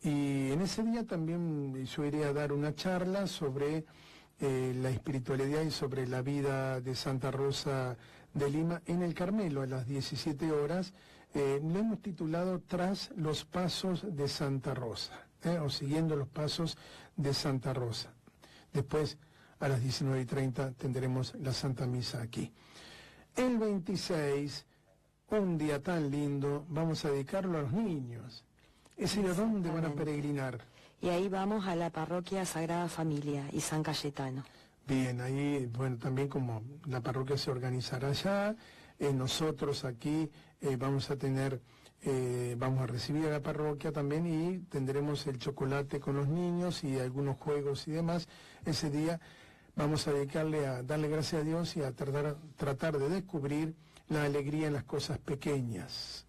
Y en ese día también yo iré a dar una charla sobre la espiritualidad y sobre la vida de Santa Rosa de Lima en el Carmelo a las 17 horas. Lo hemos titulado Tras los Pasos de Santa Rosa, o Siguiendo los Pasos de Santa Rosa. Después, a las 19:30, tendremos la Santa Misa aquí. El 26, un día tan lindo, vamos a dedicarlo a los niños. Es decir, ¿a dónde van a peregrinar? Y ahí vamos a la parroquia Sagrada Familia y San Cayetano. Bien, ahí, bueno, también como la parroquia se organizará allá, nosotros aquí vamos a recibir a la parroquia también y tendremos el chocolate con los niños y algunos juegos y demás. Ese día vamos a dedicarle a darle gracias a Dios y a tratar de descubrir la alegría en las cosas pequeñas.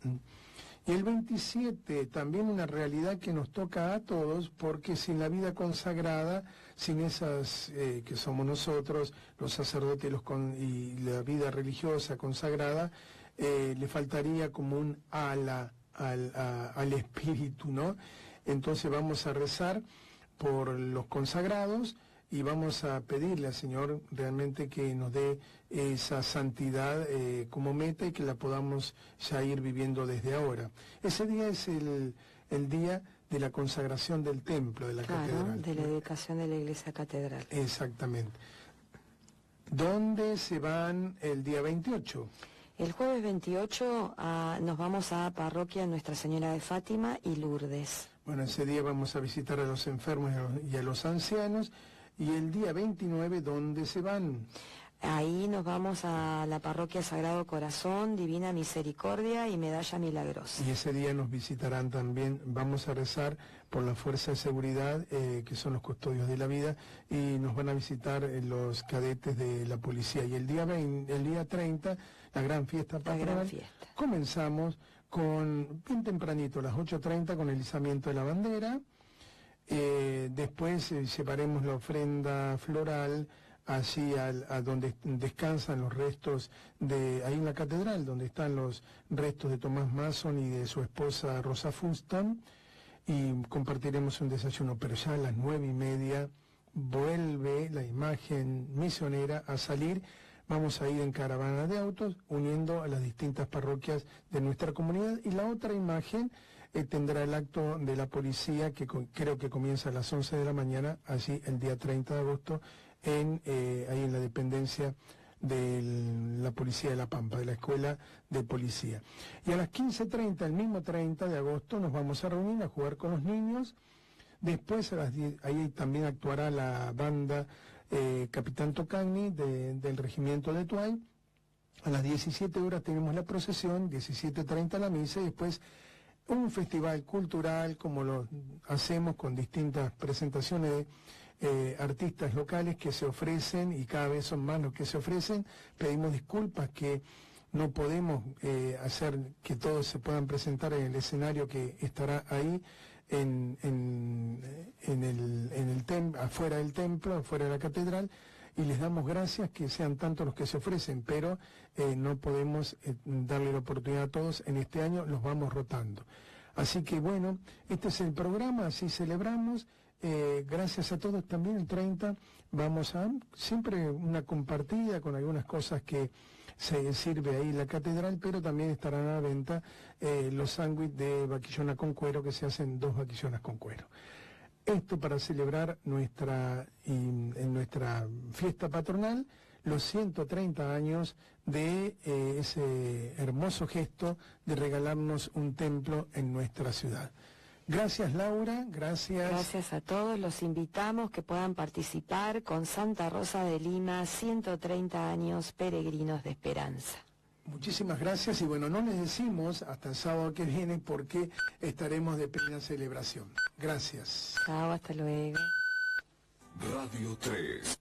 Y el 27, también una realidad que nos toca a todos, porque sin la vida consagrada, sin esas que somos nosotros, los sacerdotes y la vida religiosa consagrada, le faltaría como un ala al espíritu, ¿no? Entonces vamos a rezar por los consagrados y vamos a pedirle al Señor realmente que nos dé esa santidad como meta y que la podamos ya ir viviendo desde ahora. Ese día es el día de la consagración del templo, de la catedral. De la dedicación de la iglesia catedral. Exactamente. ¿Dónde se van el día 28? El jueves 28 nos vamos a parroquia Nuestra Señora de Fátima y Lourdes. Bueno, ese día vamos a visitar a los enfermos y a los ancianos. Y el día 29, ¿dónde se van? Ahí nos vamos a la parroquia Sagrado Corazón, Divina Misericordia y Medalla Milagrosa. Y ese día nos visitarán también, vamos a rezar por la Fuerza de Seguridad, que son los custodios de la vida, y nos van a visitar los cadetes de la policía. Y el día 30, la gran fiesta patronal, La gran fiesta. Comenzamos bien tempranito, a las 8:30, con el izamiento de la bandera. Después llevaremos la ofrenda floral allí a donde descansan los restos ahí en la catedral, donde están los restos de Tomás Mason y de su esposa Rosa Funston, y compartiremos un desayuno, pero ya a las 9:30 vuelve la imagen misionera a salir. Vamos a ir en caravana de autos, uniendo a las distintas parroquias de nuestra comunidad, y la otra imagen tendrá el acto de la policía, que creo que comienza a las 11 de la mañana, allí el día 30 de agosto, ahí en la dependencia de la Policía de La Pampa, de la Escuela de Policía. Y a las 15:30, el mismo 30 de agosto, nos vamos a reunir a jugar con los niños. Después, ahí también actuará la banda Capitán Tocagni del regimiento de Tuay. A las 17 horas tenemos la procesión, 17:30 la misa, y después un festival cultural, como lo hacemos con distintas presentaciones de artistas locales que se ofrecen, y cada vez son más los que se ofrecen. Pedimos disculpas que no podemos hacer que todos se puedan presentar en el escenario que estará ahí afuera del templo, afuera de la catedral, y les damos gracias que sean tantos los que se ofrecen, pero no podemos darle la oportunidad a todos. En este año los vamos rotando. Así que bueno, este es el programa, así celebramos. Gracias a todos. También el 30 vamos a siempre una compartida con algunas cosas que se sirve ahí en la catedral, pero también estarán a la venta los sándwiches de vaquillona con cuero, que se hacen 2 vaquillonas con cuero. Esto para celebrar en nuestra fiesta patronal los 130 años de ese hermoso gesto de regalarnos un templo en nuestra ciudad. Gracias, Laura, gracias. Gracias a todos, los invitamos que puedan participar con Santa Rosa de Lima, 130 años peregrinos de esperanza. Muchísimas gracias, y bueno, no les decimos hasta el sábado que viene porque estaremos de plena celebración. Gracias. Chao, hasta luego. Radio 3